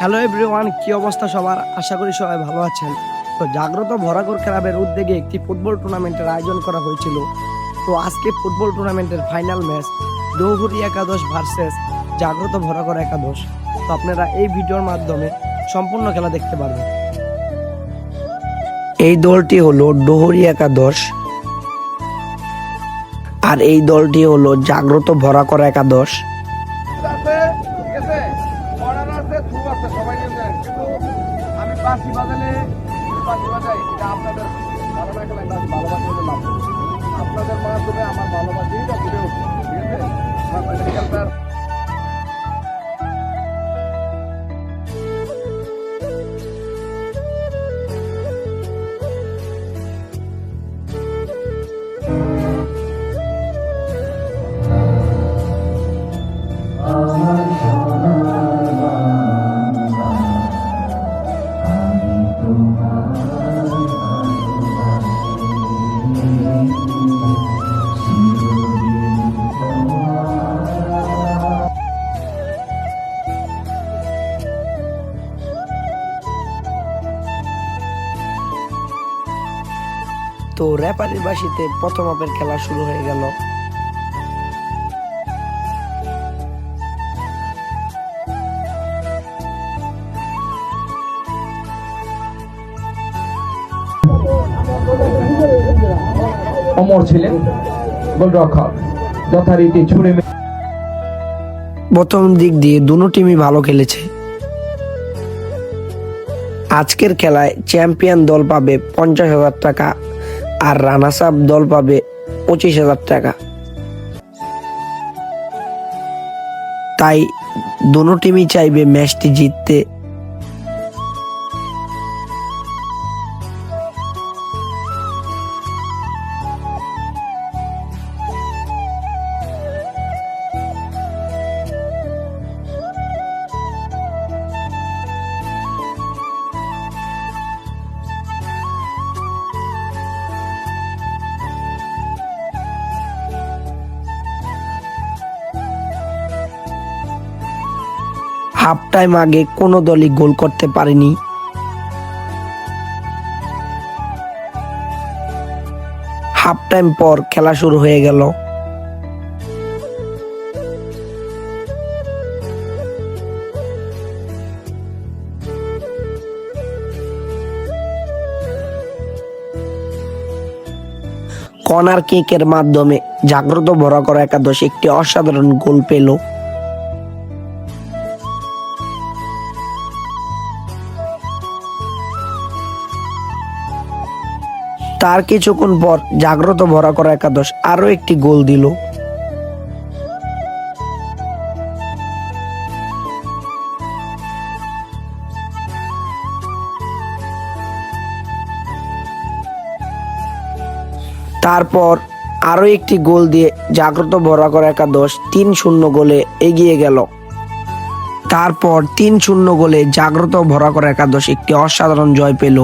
Hello everyone, কি অবস্থা সবার? আশা করি সবাই ভালো আছেন। তো জাগ্রত ভরাকর ক্লাবের উদ্যোগে একটি ফুটবল টুর্নামেন্টের আয়োজন করা হয়েছিল। তো আজকে ফুটবল টুর্নামেন্টের ফাইনাল ম্যাচ ডৌহুরি একাদশ ভার্সেস জাগ্রত ভরাকর একাদশ। তো আপনারা এই ভিডিওর মাধ্যমে সম্পূর্ণ খেলা দেখতে পারবেন। এই দলটি হলো ডৌহুরি একাদশ আর এই দলটি হলো জাগ্রত ভরাকর একাদশ। আমি বাঁশি বাজালে বাঁশি বাজাই এটা আপনাদের ভালো না খেলায় ভালোবাসা লাভ আপনাদের মাধ্যমে আমার ভালোবাসি ফুটে উঠছে, ঠিক আছে। তো রেফারির বাঁশিতে প্রথম হাফের খেলা শুরু হয়ে গেল। অমর ছিলেন গোলরক্ষক, যথারীতি ছুড়ে প্রথম দিক দিয়ে দুটো টিমই ভালো খেলেছে। আজকের খেলায় চ্যাম্পিয়ন দল পাবে 50,000 টাকা আর রানার্স আপ দল পাবে 25,000 টাকা। তাই দুটো টিমই চাইবে ম্যাচটি জিততে। হাফ টাইম আগে কোনো দলই গোল করতে পারেনি। হাফ টাইম পর খেলা শুরু হয়ে গেল। কর্নার কিকের মাধ্যমে জাগ্রত ভরাকর একাদশ একটি অসাধারণ গোল পেল। তার কিছুক্ষণ পর জাগ্রত ভরাকর একাদশ আরো একটি গোল দিল। তারপর আরো একটি গোল দিয়ে জাগ্রত ভরাকর একাদশ 3-0 গোলে এগিয়ে গেল। তারপর 3-0 গোলে জাগ্রত ভরাকর একাদশ একটি অসাধারণ জয় পেল।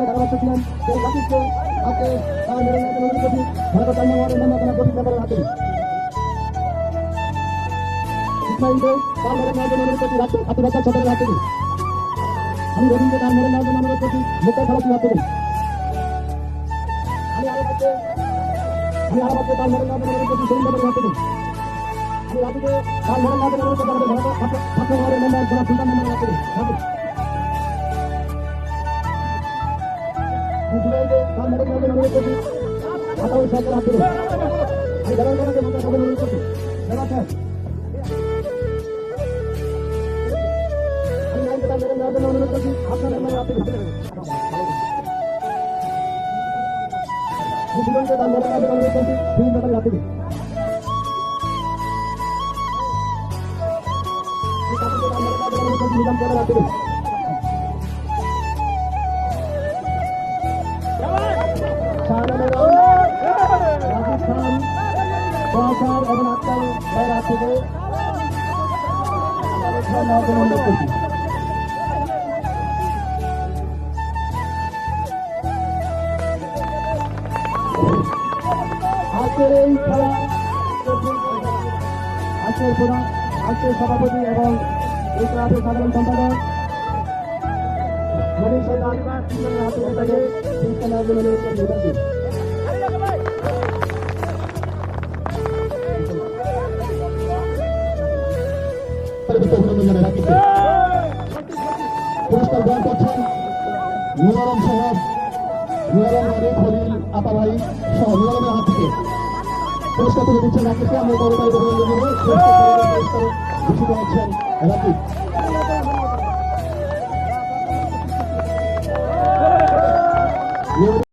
ধান আছে ছিলেন সেই রাকিবকে আজকে তার মেরে নেওয়ার জন্য অনুরোধ করছি। ভারত টাইম ওয়ার্ডের নামে আপনারা প্রতি মেম্বারের হাতে ইসমাইলকে তার মেরে নেওয়ার জন্য অনুরোধ করছি। হাতে বাচ্চা ছোটের হাতে আমি রবীন্দ্র তার মেরে নেওয়ার জন্য অনুরোধ করছি। মুক্তার খালাসির হাতে আমি আরো বাচ্চা তার মেরে নেওয়ার জন্য অনুরোধ করছি। সেলিম বাবার হাতে আমি রাকিবকে তার মেরে নেওয়ার জন্য অনুরোধ করছি। আমাদের ভারত ছাত্র ওয়ার্ডের মেম্বার জনাব সুলতান মেম্বারের হাতে এবং আজকাল বাইরে থেকে আজকের এই খেলা আজকের সভাপতি এবং এই ক্লাবের সাধারণ সম্পাদক মনির সরকার হাতে থেকে শিক্ষা নেওয়ার জন্য অনুরোধ করছি। পুরস্কার গ্রহণ করছেন নুরম সাহেব, নুরম আলী খলিল আপা ভাই সহ নুরমের হাত থেকে পুরস্কার তুলে দিচ্ছেন রাকিবকে। আমরা গৌরবাই ঘোষিত হচ্ছেন রাকিব।